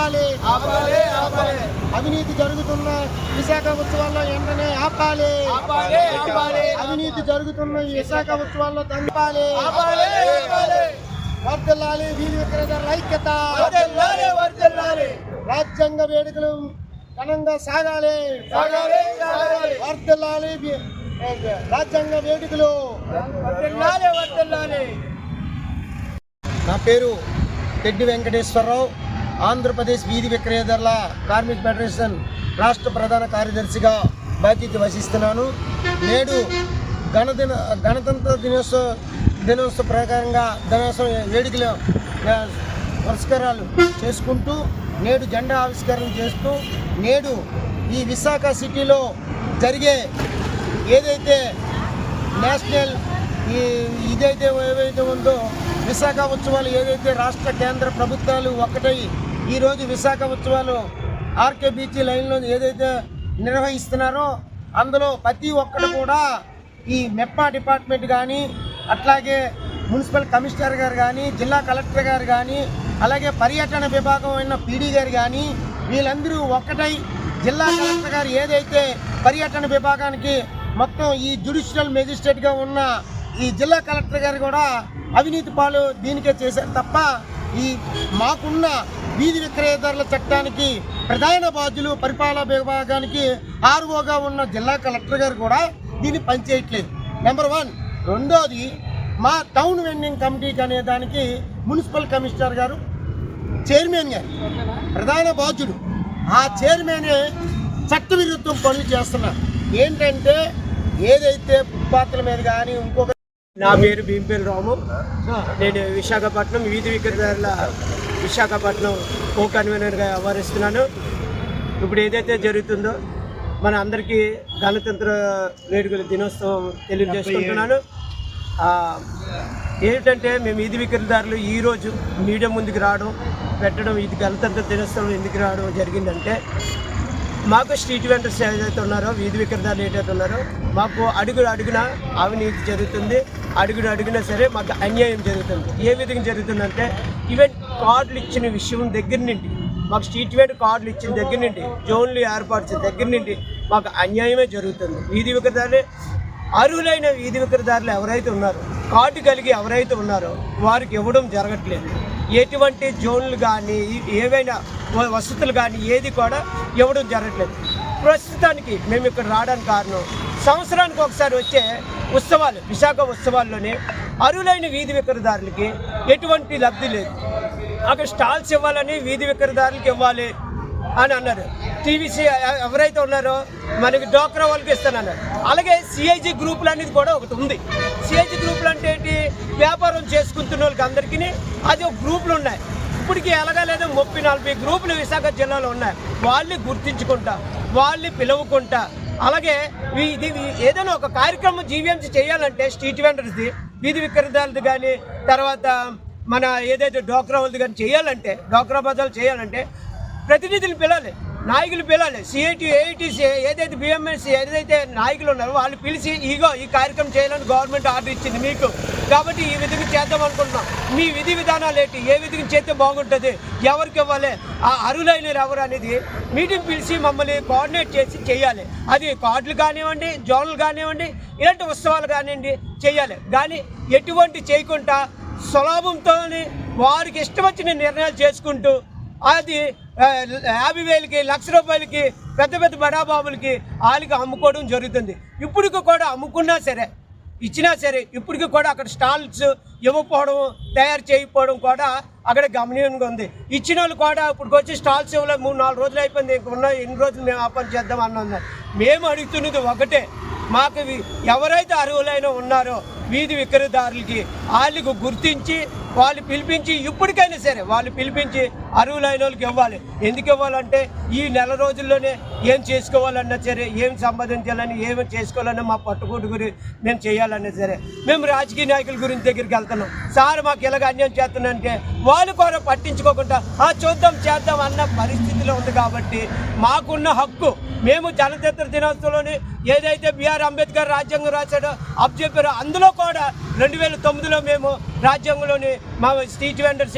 ఆపాలి. అవినీతి జరుగుతున్న విశాఖ ఉత్సవాల్లో వెంటనే ఆపాలి. అవినీతి జరుగుతున్న విశాఖ ఉత్సవాల్లో తంపాలి. వర్ధిల్లాలి వీధి విక్రేతల ఐక్యత. రాజ్యాంగ వేడుకలు ఘనంగా సాగాలి. వర్ధిల్లాలి రాజ్యాంగ వేడుకలు. నా పేరు తెడ్డి వెంకటేశ్వరరావు. ఆంధ్రప్రదేశ్ వీధి విక్రేతల కార్మిక ఫెడరేషన్ రాష్ట్ర ప్రధాన కార్యదర్శిగా బాధ్యత వహిస్తున్నాను. నేడు గణతంత్ర దినోత్సవ ప్రకారంగా దినోత్సవ వేడుకలు పురస్కారాలు చేసుకుంటూ నేడు జెండా ఆవిష్కరణ చేస్తూ నేడు ఈ విశాఖ సిటీలో జరిగే ఏదైతే నేషనల్ ఏవైతే ఉందో విశాఖ ఉత్సవాలు ఏదైతే రాష్ట్ర కేంద్ర ప్రభుత్వాలు ఒక్కటై ఈరోజు విశాఖ ఉత్సవాలు ఆర్కే బీచ్ లైన్లో ఏదైతే నిర్వహిస్తున్నారో అందులో ప్రతి ఒక్కరు కూడా ఈ మెప్పా డిపార్ట్మెంట్ కానీ అట్లాగే మున్సిపల్ కమిషనర్ గారు కానీ జిల్లా కలెక్టర్ గారు కానీ అలాగే పర్యటన విభాగం అయిన పీడీ గారు కానీ వీళ్ళందరూ ఒక్కటై జిల్లా కలెక్టర్ గారు ఏదైతే పర్యటన విభాగానికి మొత్తం ఈ జ్యుడిషియల్ మెజిస్ట్రేట్గా ఉన్న ఈ జిల్లా కలెక్టర్ గారు కూడా అవినీతి పాలు దీనికే చేశారు తప్ప ఈ మాకున్న వీధి విక్రేతల చట్టానికి ప్రధాన బాధ్యులు పరిపాలనా విభాగానికి ఆర్ఓగా ఉన్న జిల్లా కలెక్టర్ గారు కూడా దీన్ని పనిచేయట్లేదు. నెంబర్ 1. రెండోది మా టౌన్ వెండింగ్ కమిటీకి అనే దానికి మున్సిపల్ కమిషనర్ గారు చైర్మన్ గారు ప్రధాన బాధ్యుడు. ఆ చైర్మనే చట్టవిరుద్ధం పనులు చేస్తున్నారు. ఏంటంటే ఏదైతే ఫుట్పాత్ల మీద కానీ ఇంకొక నా పేరు భీంపేరు రాము. నేను విశాఖపట్నం వీధి విక్రేతల విశాఖపట్నం కో కన్వీనర్గా వ్యవహరిస్తున్నాను. ఇప్పుడు ఏదైతే జరుగుతుందో మన అందరికీ గణతంత్ర వేడుకల దినోత్సవం తెలియజేసుకుంటున్నాను. ఏమిటంటే మేము వీధి విక్రేతదారులు ఈరోజు మీడియా ముందుకు రావడం పెట్టడం ఇది గణతంత్ర దినోత్సవం ఎందుకు రావడం జరిగిందంటే మాకు స్ట్రీట్ వెండర్స్ ఏదైతే ఉన్నారో వీధి విక్రేతదారులు ఏదైతే ఉన్నారో మాకు అడుగున అవినీతి జరుగుతుంది. అడుగున సరే మాకు అన్యాయం జరుగుతుంది. ఏ విధంగా జరుగుతుందంటే ఈవెన్ కార్డులు ఇచ్చిన విషయం దగ్గర నుండి మాకు స్ట్రీట్ వెండర్ కార్డులు ఇచ్చిన దగ్గర నుండి జోన్లు ఏర్పరిచిన దగ్గర నుండి మాకు అన్యాయమే జరుగుతుంది. వీధి విక్రేతదారులే అర్హులైన వీధి విక్రేతదారులు ఎవరైతే ఉన్నారో కార్డు కలిగి ఎవరైతే ఉన్నారో వారికి ఇవ్వడం జరగట్లేదు. ఎటువంటి జోన్లు కానీ ఏవైనా వసతులు కానీ ఏది కూడా ఇవ్వడం జరగట్లేదు. ప్రస్తుతానికి మేము ఇక్కడ రావడానికి కారణం సంవత్సరానికి ఒకసారి వచ్చే ఉత్సవాలు విశాఖ ఉత్సవాల్లోనే అర్హులైన వీధి విక్రేతదారులకి ఎటువంటి లబ్ధి లేదు. అక్కడ స్టాల్స్ ఇవ్వాలని వీధి విక్రేతదారులకి ఇవ్వాలి అని అన్నారు. టీవీసీ ఎవరైతే ఉన్నారో మనకి డోక్రా వాళ్ళకి ఇస్తానన్నారు. అలాగే సిఐజీ గ్రూపులు అనేది కూడా ఒకటి ఉంది. సిఐజీ గ్రూపులు అంటే ఏంటి? వ్యాపారం చేసుకుంటున్న వాళ్ళకి అందరికీ అది ఒక గ్రూపులు ఉన్నాయి. ఇప్పటికీ ఎలాగలేదో 30-40 గ్రూపులు విశాఖ జిల్లాలో ఉన్నాయి. వాళ్ళని గుర్తించుకుంటా వాళ్ళని పిలువకుంటా అలాగే ఇది ఏదైనా ఒక కార్యక్రమం జీవీఎంసీ చేయాలంటే స్ట్రీట్ వెండర్స్ది వీధి విక్రేతలది కానీ తర్వాత మన ఏదైతే డోక్రా వాళ్ళది కానీ చేయాలంటే డోక్రా బజార్లు చేయాలంటే ప్రతినిధులు పిలాలి, నాయకులు పిలాలి. సిఐటి ఏఐటీసీ ఏదైతే బిఎంఎస్సీ ఏదైతే నాయకులు ఉన్నారో వాళ్ళు పిలిచి ఈ కార్యక్రమం చేయాలని గవర్నమెంట్ ఆర్డర్ ఇచ్చింది మీకు. కాబట్టి ఈ విధంగా చేద్దాం అనుకుంటున్నాం. మీ విధి విధానాలు ఏంటి? ఏ విధంగా చేస్తే బాగుంటుంది? ఎవరికి ఇవ్వాలి? ఆ అర్హులైన ఎవరు అనేది మీటింగ్ పిలిచి మమ్మల్ని కోఆర్డినేట్ చేసి చేయాలి. అది కార్డులు కానివ్వండి, జోన్లు కానివ్వండి, ఇలాంటి ఉత్సవాలు కానివ్వండి చేయాలి. కానీ ఎటువంటి చేయకుండా సులభంతో వారికి ఇష్టం వచ్చిన నిర్ణయాలు చేసుకుంటూ అది 50,000కి ₹1,00,000 పెద్ద పెద్ద బడాబాబులకి వాళ్ళకి అమ్ముకోవడం జరుగుతుంది. ఇప్పటికి కూడా అమ్ముకున్నా సరే ఇచ్చినా సరే ఇప్పటికి కూడా అక్కడ స్టాల్స్ ఇవ్వకపోవడం తయారు చేయకపోవడం కూడా అక్కడ గమనీయంగా ఉంది. ఇచ్చిన వాళ్ళు కూడా ఇప్పటికి వచ్చి స్టాల్స్ ఇవ్వలేదు. 3-4 రోజులు అయిపోయింది. ఇంకున్న ఎన్ని రోజులు మేము ఆపన చేద్దాం అన్నారు. మేము అడుగుతున్నది ఒకటే, మాకు ఎవరైతే అర్హులైన ఉన్నారో వీధి విక్రేతదారులకి వాళ్ళకు గుర్తించి వాళ్ళు పిలిపించి ఇప్పటికైనా సరే వాళ్ళు పిలిపించి అర్హులైన వాళ్ళకి ఇవ్వాలి. ఎందుకు ఇవ్వాలంటే ఈ నెల రోజుల్లోనే ఏం చేసుకోవాలన్నా సరే ఏం సంపాదించాలని ఏమి చేసుకోవాలన్నా మా పట్టుకోటు గురించి మేము చేయాలన్నా సరే మేము రాజకీయ నాయకుల గురించి దగ్గరికి వెళ్తున్నాం. సార్ మాకు ఇలాగ అన్యాయం చేస్తున్నానంటే వాళ్ళు కూడా పట్టించుకోకుండా చూద్దాం చేద్దాం అన్న పరిస్థితిలో ఉంది. కాబట్టి మాకున్న హక్కు మేము గణతంత్ర దినోత్సవంలోని ఏదైతే బిఆర్ అంబేద్కర్ రాజ్యాంగం రాశాడో అప్ చెప్పారో అందులో కూడా 2009లో మేము రాజ్యాంగంలోని మా స్ట్రీట్ వెండర్స్